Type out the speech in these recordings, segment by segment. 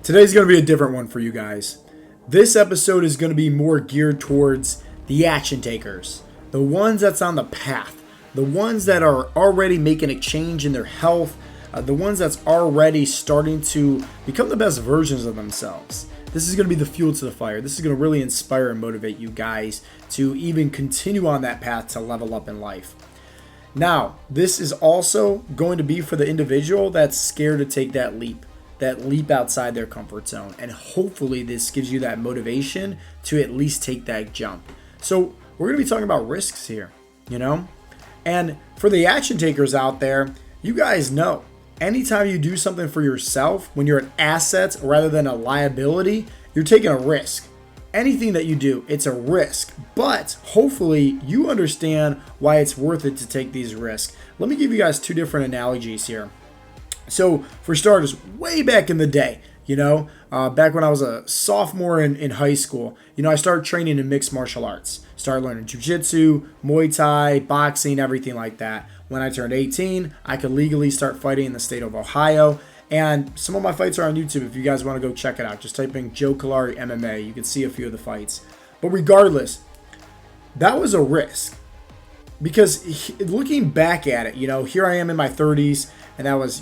Today's going to be a different one for you guys. This episode is going to be more geared towards the action takers, the ones that's on the path, the ones that are already making a change in their health, the ones that's already starting to become the best versions of themselves. This is going to be the fuel to the fire. This is going to really inspire and motivate you guys to even continue on that path to level up in life. Now, this is also going to be for the individual that's scared to take that leap outside their comfort zone. And hopefully this gives you that motivation to at least take that jump. So we're going to be talking about risks here, And for the action takers out there, you guys know, anytime you do something for yourself, when you're an asset rather than a liability, you're taking a risk. Anything that you do, it's a risk. But hopefully you understand why it's worth it to take these risks. Let me give you guys two different analogies here. So for starters, way back in the day, back when I was a sophomore in high school, I started training in mixed martial arts. Started learning jiu-jitsu, Muay Thai, boxing, everything like that. When I turned 18, I could legally start fighting in the state of Ohio. And some of my fights are on YouTube if you guys want to go check it out. Just type in Joe Callari MMA. You can see a few of the fights. But regardless, that was a risk. Because looking back at it, here I am in my 30s. And that was,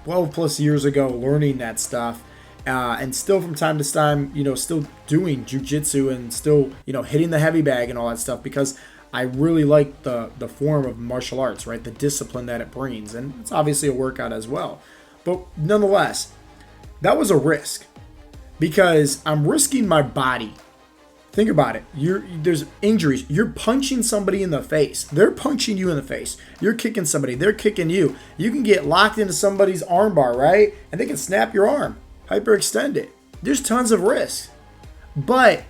12 plus years ago learning that stuff. And still from time to time, still doing jiu-jitsu and still, hitting the heavy bag and all that stuff. Because I really like the form of martial arts, right? The discipline that it brings. And it's obviously a workout as well. But nonetheless, that was a risk. Because I'm risking my body. Think about it. There's injuries. You're punching somebody in the face. They're punching you in the face. You're kicking somebody. They're kicking you. You can get locked into somebody's armbar, right? And they can snap your arm, hyperextend it. There's tons of risks. But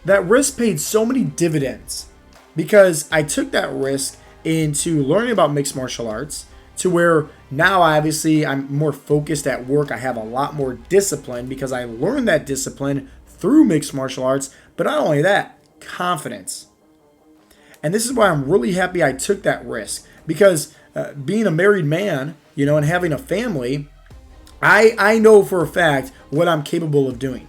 that risk paid so many dividends because I took that risk into learning about mixed martial arts to where now obviously I'm more focused at work. I have a lot more discipline because I learned that discipline through mixed martial arts. But not only that, confidence. And this is why I'm really happy I took that risk. Because being a married man, and having a family, I know for a fact what I'm capable of doing.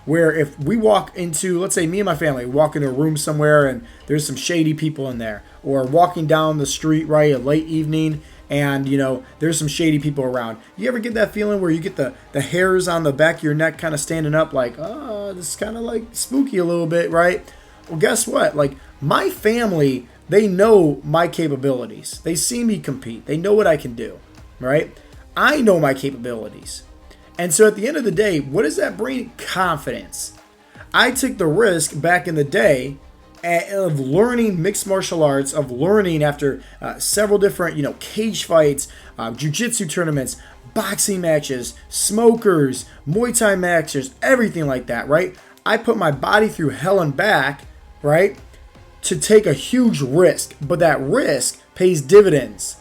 Where if we walk into, let's say me and my family walk into a room somewhere and there's some shady people in there. Or walking down the street, right, a late evening, and there's some shady people around. You ever get that feeling where you get the hairs on the back of your neck kind of standing up like, oh, this is kind of like spooky a little bit, right? Well, guess what? Like my family, they know my capabilities. They see me compete. They know what I can do, right? I know my capabilities. And so at the end of the day, what does that bring? Confidence. I took the risk back in the day of learning mixed martial arts, of learning after several different, cage fights, jiu-jitsu tournaments, boxing matches, smokers, Muay Thai matches, everything like that, right? I put my body through hell and back, right, to take a huge risk. But that risk pays dividends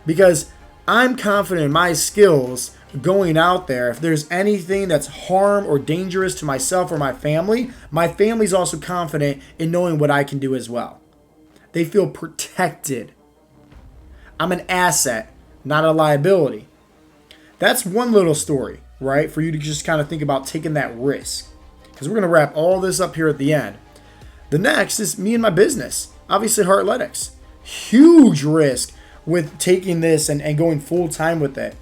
because I'm confident in my skills going out there. If there's anything that's harm or dangerous to myself or my family's also confident in knowing what I can do as well. They feel protected. I'm an asset, not a liability. That's one little story, right? For you to just kind of think about taking that risk. Because we're going to wrap all this up here at the end. The next is me and my business. Obviously, Heartletics. Huge risk with taking this and going full time with it.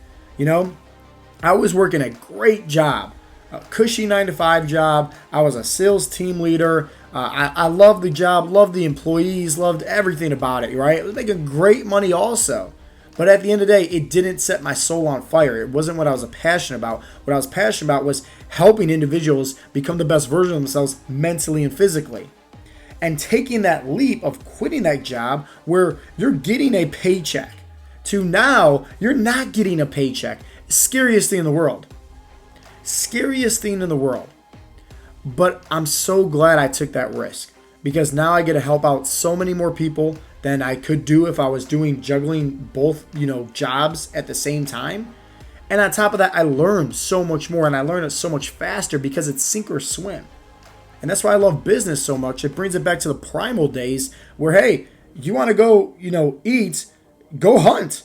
I was working a great job, a cushy 9-to-5 job. I was a sales team leader. I loved the job, loved the employees, loved everything about it, right? I was making great money also. But at the end of the day, it didn't set my soul on fire. It wasn't what I was passionate about. What I was passionate about was helping individuals become the best version of themselves mentally and physically. And taking that leap of quitting that job where you're getting a paycheck to now you're not getting a paycheck. Scariest thing in the world. Scariest thing in the world. But I'm so glad I took that risk because now I get to help out so many more people than I could do if I was juggling both, jobs at the same time. And on top of that, I learned so much more and I learned it so much faster because it's sink or swim. And that's why I love business so much. It brings it back to the primal days where, hey, you want to go, eat, go hunt.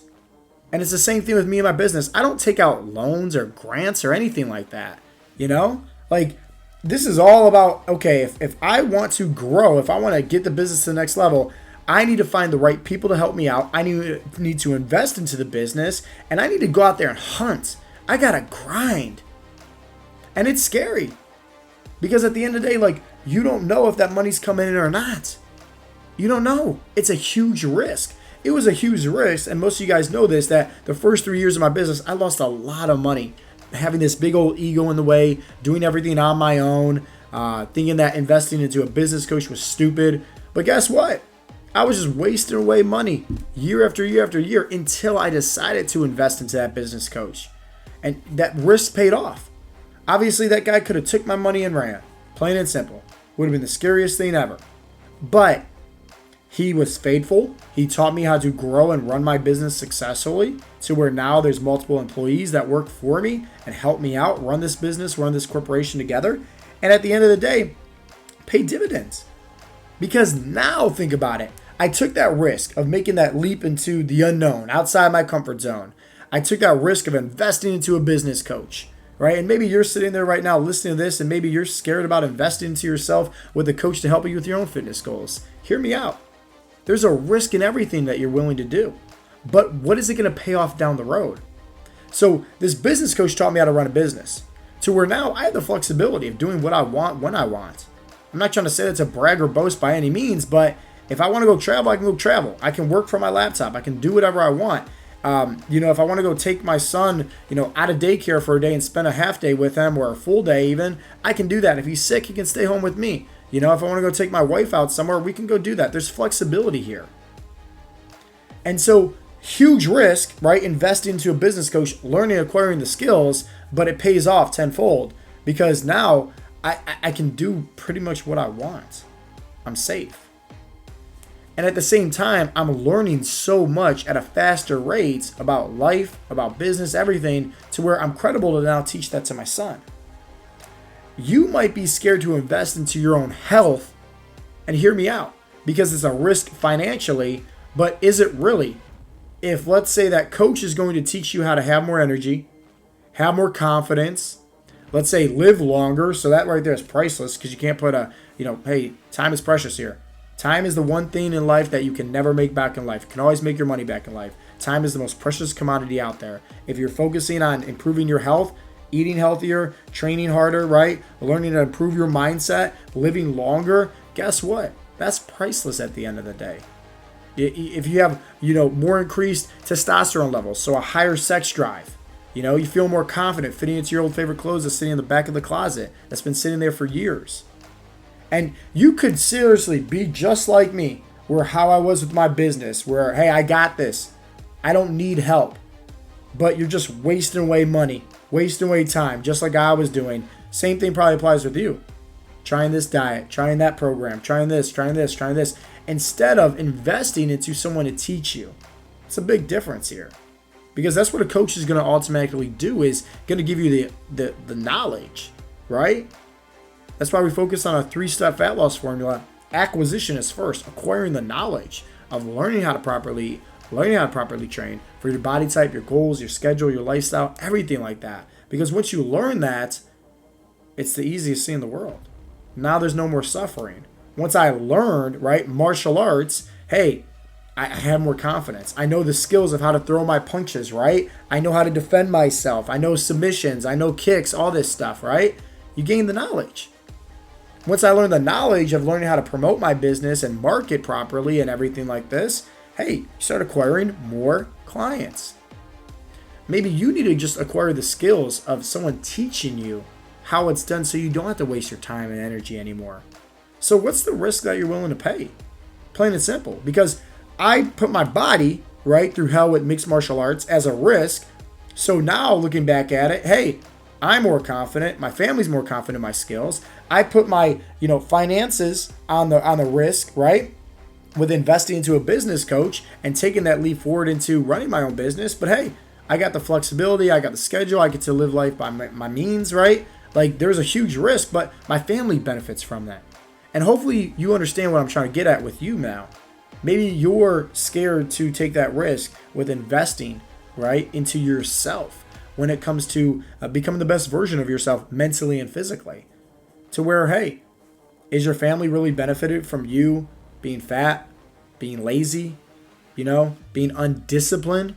And it's the same thing with me and my business. I don't take out loans or grants or anything like that. You know, like this is all about, okay, if I want to grow, if I want to get the business to the next level, I need to find the right people to help me out. I need to invest into the business, and I need to go out there and hunt. I got to grind. And it's scary because at the end of the day, like, you don't know if that money's coming in or not. You don't know. It's a huge risk. It was a huge risk, and most of you guys know this, that the first 3 years of my business, I lost a lot of money. Having this big old ego in the way, doing everything on my own, thinking that investing into a business coach was stupid. But guess what? I was just wasting away money year after year after year until I decided to invest into that business coach. And that risk paid off. Obviously, that guy could have took my money and ran. Plain and simple. Would have been the scariest thing ever. But he was faithful. He taught me how to grow and run my business successfully to where now there's multiple employees that work for me and help me out, run this business, run this corporation together. And at the end of the day, pay dividends. Because now think about it. I took that risk of making that leap into the unknown, outside my comfort zone. I took that risk of investing into a business coach, right? And maybe you're sitting there right now listening to this, and maybe you're scared about investing into yourself with a coach to help you with your own fitness goals. Hear me out. There's a risk in everything that you're willing to do. But what is it going to pay off down the road? So this business coach taught me how to run a business to where now I have the flexibility of doing what I want when I want. I'm not trying to say that's a brag or boast by any means, but if I want to go travel, I can go travel. I can work from my laptop. I can do whatever I want. If I want to go take my son, out of daycare for a day and spend a half day with him or a full day even, I can do that. If he's sick, he can stay home with me. If I want to go take my wife out somewhere, we can go do that. There's flexibility here. And so huge risk, right? Investing into a business coach, learning, acquiring the skills, but it pays off tenfold because now I can do pretty much what I want. I'm safe. And at the same time, I'm learning so much at a faster rate about life, about business, everything, to where I'm credible to now teach that to my son. You might be scared to invest into your own health, and hear me out, because it's a risk financially, but is it really? If let's say that coach is going to teach you how to have more energy, have more confidence, let's say live longer, so that right there is priceless because you can't put hey, time is precious here. Time is the one thing in life that you can never make back in life. You can always make your money back in life. Time is the most precious commodity out there. If you're focusing on improving your health, eating healthier, training harder, right? Learning to improve your mindset, living longer, guess what? That's priceless at the end of the day. If you have, more increased testosterone levels, so a higher sex drive, you feel more confident fitting into your old favorite clothes that's sitting in the back of the closet that's been sitting there for years. And you could seriously be just like me, where how I was with my business, where, hey, I got this. I don't need help. But you're just wasting away money, wasting away time, just like I was doing. Same thing probably applies with you. Trying this diet, trying that program, trying this, instead of investing into someone to teach you. It's a big difference here. Because that's what a coach is going to automatically do, is going to give you the knowledge, right? That's why we focus on a 3-step fat loss formula. Acquisition is first, acquiring the knowledge of learning how to properly train for your body type, your goals, your schedule, your lifestyle, everything like that. Because once you learn that, it's the easiest thing in the world. Now there's no more suffering. Once I learned, right, martial arts, hey, I have more confidence. I know the skills of how to throw my punches, right? I know how to defend myself. I know submissions. I know kicks, all this stuff, right? You gain the knowledge. Once I learned the knowledge of learning how to promote my business and market properly and everything like this, hey, you start acquiring more clients. Maybe you need to just acquire the skills of someone teaching you how it's done so you don't have to waste your time and energy anymore. So what's the risk that you're willing to pay? Plain and simple. Because I put my body, right, through hell with mixed martial arts as a risk. So now looking back at it, hey, I'm more confident. My family's more confident in my skills. I put my, finances on the risk, right? With investing into a business coach and taking that leap forward into running my own business. But hey, I got the flexibility. I got the schedule. I get to live life by my means, right? Like there's a huge risk, but my family benefits from that. And hopefully you understand what I'm trying to get at with you now. Maybe you're scared to take that risk with investing, right, into yourself. when it comes to becoming the best version of yourself mentally and physically. To where, hey, is your family really benefited from you being fat, being lazy, being undisciplined?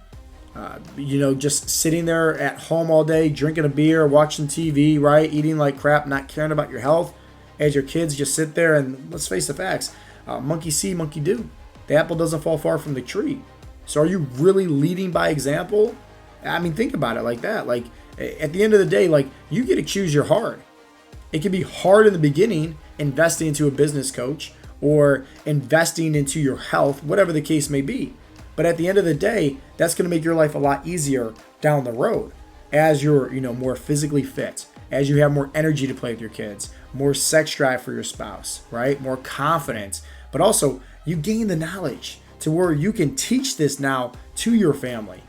Just sitting there at home all day, drinking a beer, watching TV, right? Eating like crap, not caring about your health. As your kids just sit there and, let's face the facts, monkey see, monkey do. The apple doesn't fall far from the tree. So are you really leading by example? I mean, think about it like that. Like, at the end of the day, like, you get to choose your hard. It can be hard in the beginning, investing into a business coach or investing into your health, whatever the case may be. But at the end of the day, that's going to make your life a lot easier down the road as you're, more physically fit, as you have more energy to play with your kids, more sex drive for your spouse, right? More confidence. But also, you gain the knowledge to where you can teach this now to your family.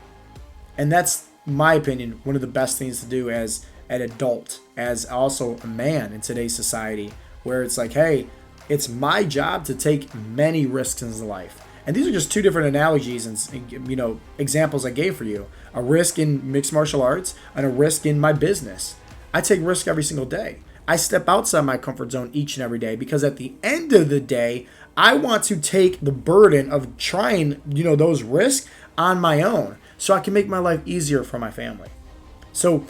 And that's, in my opinion, one of the best things to do as an adult, as also a man in today's society, where it's like, hey, it's my job to take many risks in life. And these are just two different analogies and examples I gave for you. A risk in mixed martial arts and a risk in my business. I take risk every single day. I step outside my comfort zone each and every day because at the end of the day, I want to take the burden of trying, those risks on my own so I can make my life easier for my family. So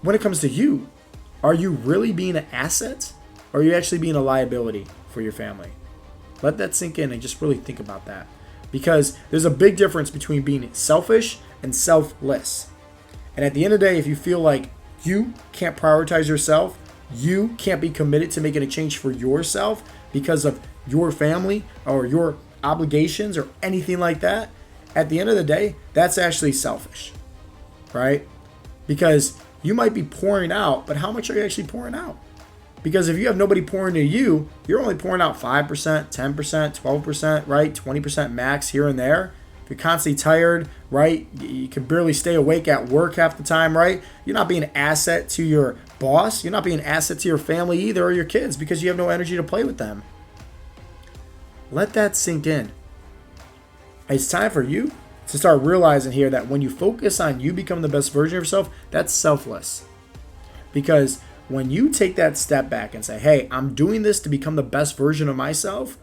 when it comes to you, are you really being an asset or are you actually being a liability for your family? Let that sink in and just really think about that. Because there's a big difference between being selfish and selfless. And at the end of the day, if you feel like you can't prioritize yourself, you can't be committed to making a change for yourself because of your family or your obligations or anything like that, at the end of the day, that's actually selfish, right? Because you might be pouring out, but how much are you actually pouring out? Because if you have nobody pouring to you, you're only pouring out 5%, 10%, 12%, right? 20% max here and there. If you're constantly tired, right? You can barely stay awake at work half the time, right? You're not being an asset to your boss. You're not being an asset to your family either or your kids because you have no energy to play with them. Let that sink in. It's time for you to start realizing here that when you focus on you becoming the best version of yourself, that's selfless. Because when you take that step back and say, hey, I'm doing this to become the best version of myself,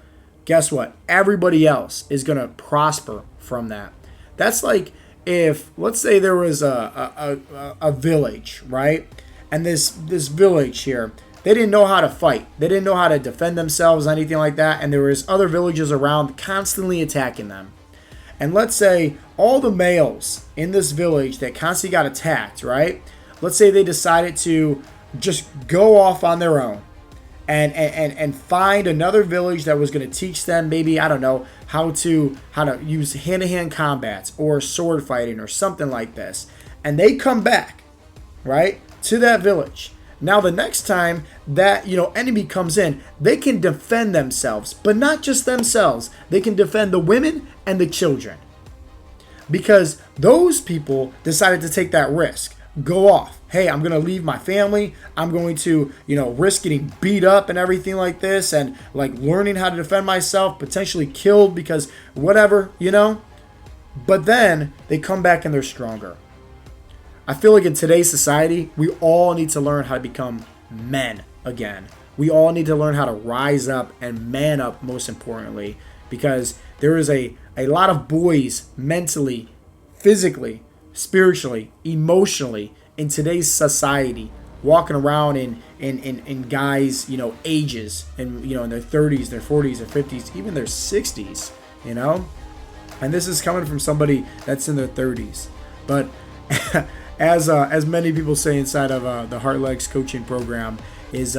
guess what? Everybody else is going to prosper from that. That's like if, let's say there was a village, right? And this village here, they didn't know how to fight. They didn't know how to defend themselves, anything like that. And there was other villages around constantly attacking them. And let's say all the males in this village that constantly got attacked, right? Let's say they decided to just go off on their own and find another village that was going to teach them maybe, I don't know, how to use hand-to-hand combats or sword fighting or something like this. And they come back, right, to that village. Now the next time that, enemy comes in, they can defend themselves, but not just themselves. They can defend the women and the children. Because those people decided to take that risk. Go off. Hey, I'm going to leave my family. I'm going to, risk getting beat up and everything like this and like learning how to defend myself, potentially killed because whatever, But then they come back and they're stronger. I feel like in today's society, we all need to learn how to become men again. We all need to learn how to rise up and man up, most importantly, because there is a lot of boys mentally, physically, spiritually, emotionally in today's society walking around in guys, ages and, in their 30s, their 40s, their 50s, even their 60s, And this is coming from somebody that's in their 30s. But as many people say inside of the Heart Legs coaching program is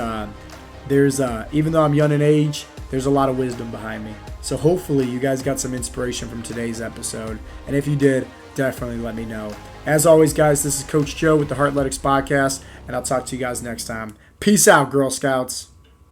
there's even though I'm young in age, there's a lot of wisdom behind me. So hopefully you guys got some inspiration from today's episode. And if you did, definitely let me know. As always, guys, this is Coach Joe with the Heartletics Podcast, and I'll talk to you guys next time. Peace out, Girl Scouts.